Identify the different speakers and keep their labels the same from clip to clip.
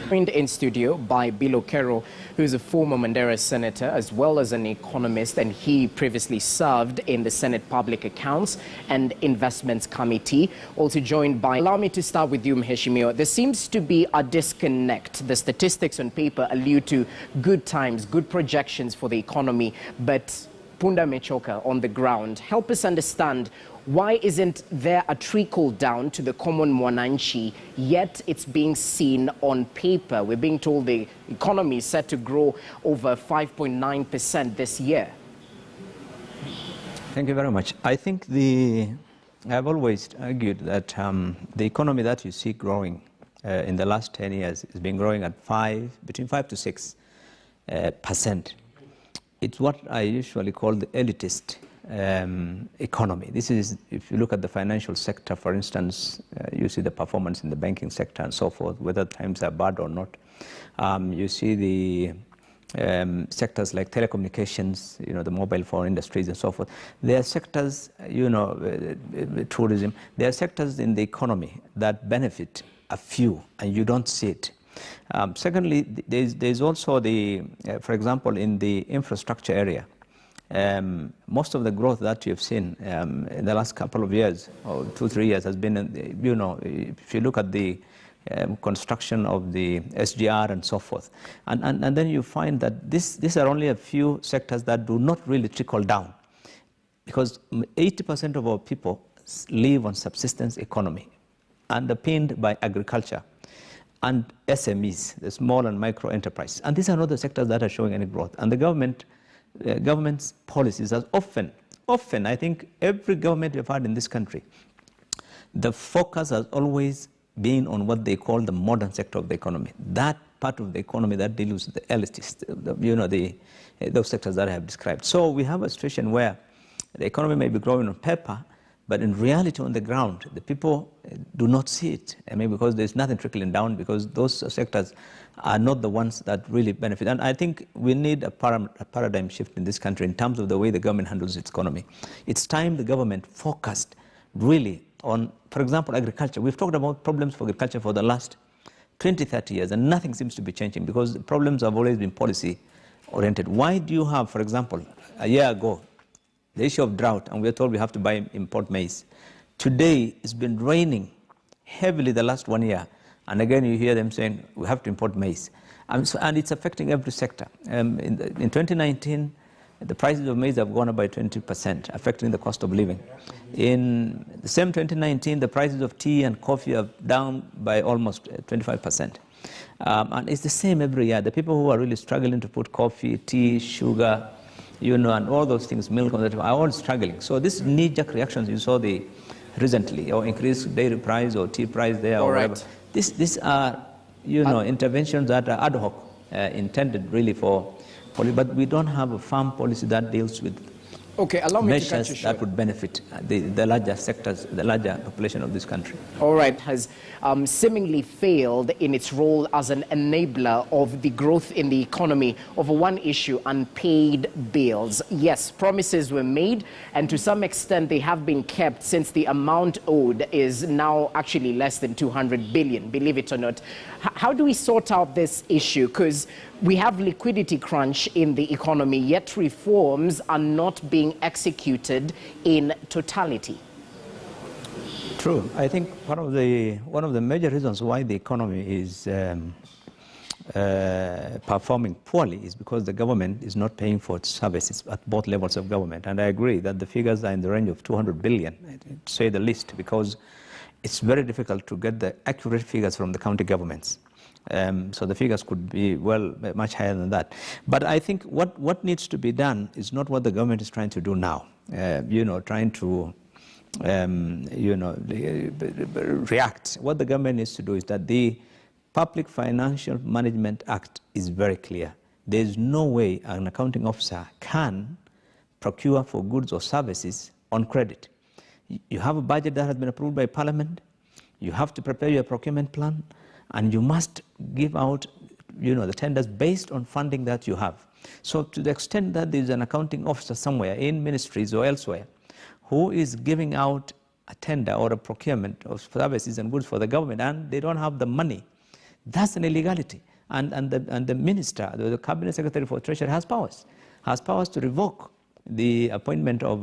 Speaker 1: Joined in studio by Bilo Kero, who is a former Mandera senator as well as an economist, and he previously served in the Senate Public Accounts and Investments Committee. Also joined by, allow me to start with you, Mheshimiwa. There seems to be a disconnect. The statistics on paper allude to good times, good projections for the economy, but Punda Mechoka on the ground. Help us understand, why isn't there a trickle down to the common mwananchi, yet it's being seen on paper? We're being told the economy is set to grow over 5.9% this year.
Speaker 2: Thank you very much. I think I've always argued that the economy that you see growing in the last 10 years has been growing at between 5 to 6%. It's what I usually call the elitist economy. This is, if you look at the financial sector, for instance, you see the performance in the banking sector and so forth, whether times are bad or not. You see the sectors like telecommunications, the mobile phone industries and so forth. There are sectors, tourism. There are sectors in the economy that benefit a few, and you don't see it. Secondly, there's also for example, in the infrastructure area, most of the growth that you've seen in the last couple of years, or 2-3 years, has been, if you look at the construction of the SGR and so forth. And then you find that these are only a few sectors that do not really trickle down, because 80% of our people live on subsistence economy, underpinned by agriculture and SMEs, the small and micro enterprise. And these are not the sectors that are showing any growth. And the government's policies are often, I think every government we've had in this country, the focus has always been on what they call the modern sector of the economy. That part of the economy that deals with the elitists, those sectors that I have described. So we have a situation where the economy may be growing on paper, but in reality on the ground, the people do not see it. I mean, because there's nothing trickling down, because those sectors are not the ones that really benefit. And I think we need a paradigm shift in this country in terms of the way the government handles its economy. It's time the government focused really on, for example, agriculture. We've talked about problems for agriculture for the last 20-30 years, and nothing seems to be changing because the problems have always been policy-oriented. Why do you have, for example, a year ago, the issue of drought, and we're told we have to buy import maize. Today, it's been raining heavily the last 1 year, and again you hear them saying we have to import maize. And it's affecting every sector. In 2019, the prices of maize have gone up by 20%, affecting the cost of living. In the same 2019, the prices of tea and coffee are down by almost 25%. And it's the same every year. The people who are really struggling to put coffee, tea, sugar, and all those things, milk, are all struggling. So these knee-jerk reactions you saw recently, or increased dairy price or tea price there, or whatever. These are, interventions that are ad hoc, intended really for policy, but we don't have a firm policy that deals with
Speaker 1: allow me
Speaker 2: measures
Speaker 1: to cut you short.
Speaker 2: that would benefit the larger sectors, the larger population of this country.
Speaker 1: All right, has seemingly failed in its role as an enabler of the growth in the economy over one issue: unpaid bills. Yes, promises were made, and to some extent they have been kept, since the amount owed is now actually less than 200 billion, believe it or not. How do we sort out this issue? Because we have liquidity crunch in the economy, yet reforms are not being executed in totality.
Speaker 2: True. I think one of the major reasons why the economy is performing poorly is because the government is not paying for its services at both levels of government. And I agree that the figures are in the range of 200 billion, to say the least, because it's very difficult to get the accurate figures from the county governments. So the figures could be, much higher than that. But I think what needs to be done is not what the government is trying to do now. Trying to, react. What the government needs to do is that the Public Financial Management Act is very clear. There is no way an accounting officer can procure for goods or services on credit. You have a budget that has been approved by Parliament. You have to prepare your procurement plan, and you must give out, the tenders based on funding that you have. So to the extent that there is an accounting officer somewhere in ministries or elsewhere who is giving out a tender or a procurement of services and goods for the government, and they don't have the money That's an illegality. And the minister, the cabinet secretary for treasury has powers to revoke the appointment of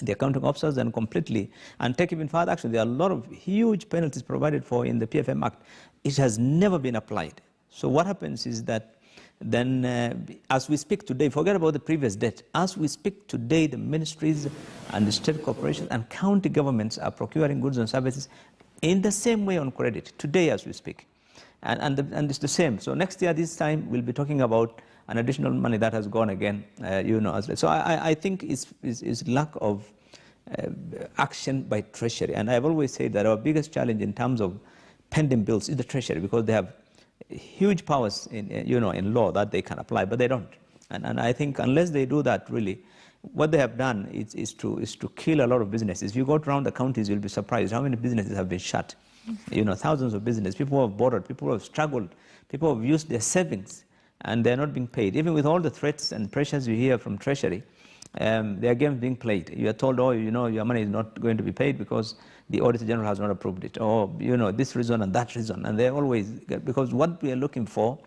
Speaker 2: the accounting officers and completely, and take even further action. There are a lot of huge penalties provided for in the PFM Act. It has never been applied. So what happens is that then, as we speak today, forget about the previous debt. As we speak today, the ministries and the state corporations and county governments are procuring goods and services in the same way on credit, today as we speak. And it's the same. So next year, this time, we'll be talking about an additional money that has gone again, So I think it's lack of action by Treasury. And I've always said that our biggest challenge in terms of pending bills is the Treasury, because they have huge powers in law that they can apply, but they don't. And I think unless they do that, really, what they have done is to kill a lot of businesses. If you go around the counties, you'll be surprised how many businesses have been shut. Thousands of businesses. People who have borrowed, people who have struggled, people who have used their savings, and they're not being paid. Even with all the threats and pressures you hear from Treasury, there are games being played. You are told, oh, your money is not going to be paid because the Auditor General has not approved it, or, this reason and that reason. And they're always, because what we are looking for,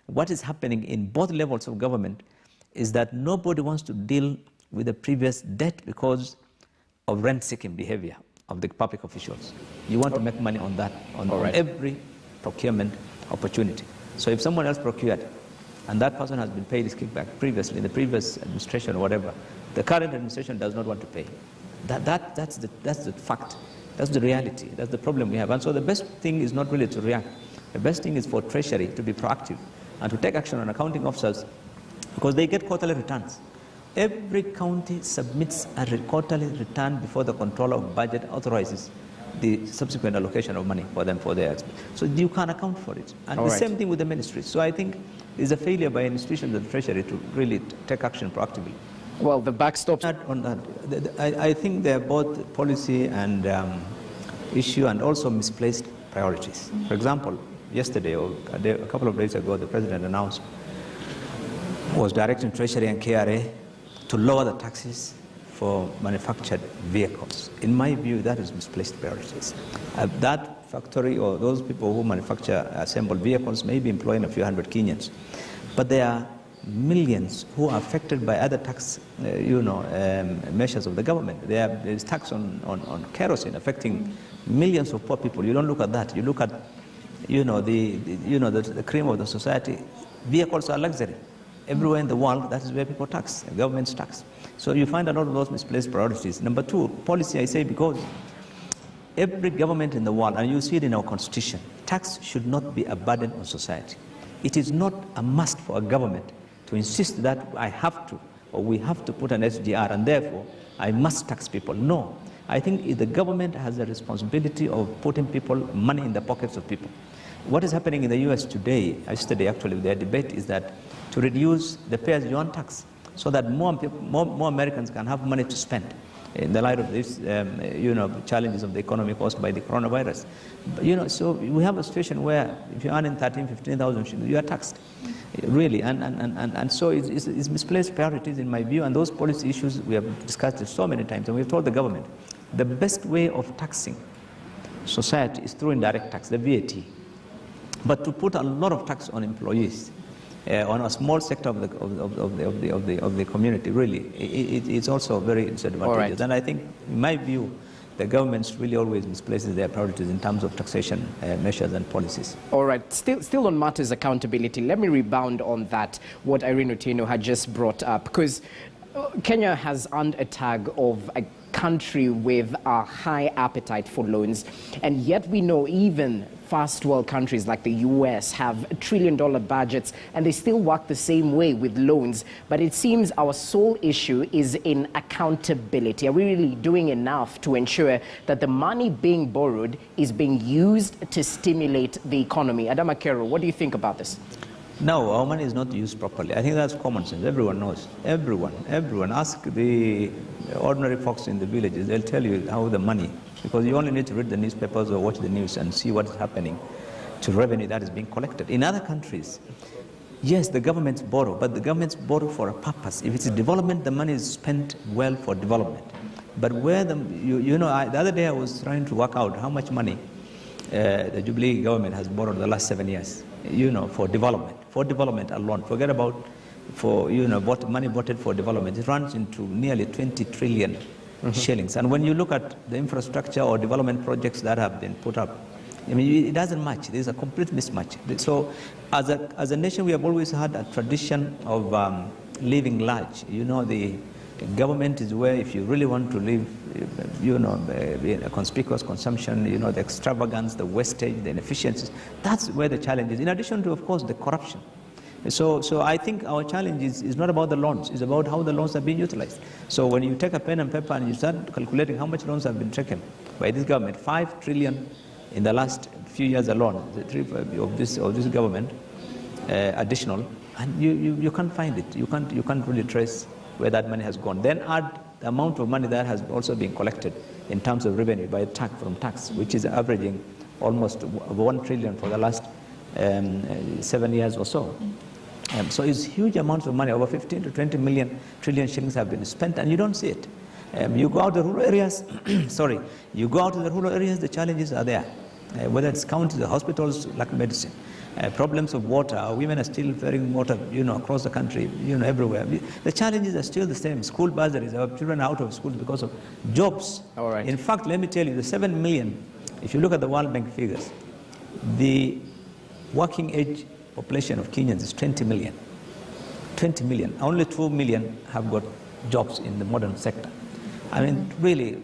Speaker 2: what is happening in both levels of government, is that nobody wants to deal with the previous debt because of rent-seeking behavior of the public officials. You want to make money on that, on every procurement opportunity. So if someone else procured, and that person has been paid his kickback previously, in the previous administration or whatever, the current administration does not want to pay. That's the fact. That's the reality. That's the problem we have. And so the best thing is not really to react. The best thing is for Treasury to be proactive and to take action on accounting officers, because they get quarterly returns. Every county submits a quarterly return before the controller of budget authorizes the subsequent allocation of money for them for their expense. So you can't account for it. And the same thing with the ministries. So I think there's a failure by institutions of the Treasury to really take action proactively.
Speaker 1: Well, the backstop
Speaker 2: on that, I think they're both policy and issue, and also misplaced priorities. For example, yesterday or a couple of days ago, the president announced, was directing Treasury and KRA to lower the taxes for manufactured vehicles. In my view, that is misplaced priorities. That factory, or those people who manufacture, assemble vehicles, may be employing a few hundred Kenyans, but there are millions who are affected by other tax, measures of the government. There is tax on kerosene affecting millions of poor people. You don't look at that. You look at, the cream of the society. Vehicles are luxury. Everywhere in the world, that is where people tax, governments tax. So you find a lot of those misplaced priorities. Number two, policy, I say, because every government in the world, and you see it in our constitution, tax should not be a burden on society. It is not a must for a government to insist that I have to, or we have to put an SGR, and therefore I must tax people. No. I think the government has a responsibility of putting money in the pockets of people. What is happening in the US today, yesterday actually, their debate is that to reduce the pay-as-you-earn tax so that more Americans can have money to spend in the light of these, challenges of the economy caused by the coronavirus. So we have a situation where if you're earning 13,000, 15,000, you are taxed, really. And so it's misplaced priorities in my view, and those policy issues we have discussed it so many times, and we've told the government the best way of taxing society is through indirect tax, the VAT. But to put a lot of tax on employees, on a small sector of the community, really, it's also very disadvantageous. And I think, in my view, the government really always misplaces their priorities in terms of taxation measures and policies.
Speaker 1: All right. Still on matters accountability, let me rebound on that, what Irene Otieno had just brought up, because Kenya has earned a tag of a country with a high appetite for loans, and yet we know even first world countries like the US have $1 trillion budgets, and they still work the same way with loans. But it seems our sole issue is in accountability. Are we really doing enough to ensure that the money being borrowed is being used to stimulate the economy? Adama Kero, what do you think about this?
Speaker 2: No, our money is not used properly. I think that's common sense. Everyone knows. Everyone. Ask the ordinary folks in the villages. They'll tell you how the money, because you only need to read the newspapers or watch the news and see what is happening to revenue that is being collected. In other countries, yes, the governments borrow, but the governments borrow for a purpose. If it's development, the money is spent well for development. But where the other day I was trying to work out how much money the Jubilee government has borrowed the last 7 years, for development alone. Forget about money voted for development. It runs into nearly 20 trillion shillings. And when you look at the infrastructure or development projects that have been put up, I mean, it doesn't match. There's a complete mismatch. So as a nation, we have always had a tradition of living large. The government is where, if you really want to live, a conspicuous consumption, the extravagance, the wastage, the inefficiencies, that's where the challenge is, in addition to, of course, the corruption. So I think our challenge is not about the loans, it's about how the loans are being utilized. So when you take a pen and paper and you start calculating how much loans have been taken by this government, 5 trillion in the last few years alone, of this government, additional, and you can't find it. You can't really trace where that money has gone. Then add the amount of money that has also been collected in terms of revenue from tax, which is averaging almost 1 trillion for the last 7 years or so. So it's huge amounts of money, over 15 to 20 trillion shillings have been spent, and you don't see it. You go out to the rural areas, you go out to the rural areas, the challenges are there. Whether it's counties, the hospitals lack medicine. Problems of water, women are still ferrying water, across the country, everywhere. The challenges are still the same. School bursaries, our children are out of school because of jobs.
Speaker 1: All right.
Speaker 2: In fact, let me tell you, the 7 million, if you look at the World Bank figures, the working age population of Kenyans is 20 million. 20 million. Only 2 million have got jobs in the modern sector. I mean, really,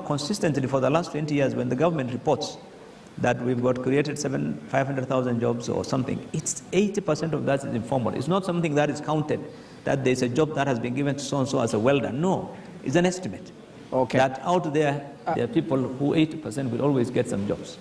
Speaker 2: consistently for the last 20 years, when the government reports that we've got created 500,000 jobs or something, it's 80% of that is informal. It's not something that is counted, that there's a job that has been given to so-and-so as a welder. No, it's an estimate.
Speaker 1: Okay.
Speaker 2: That out there are people who 80% will always get some jobs.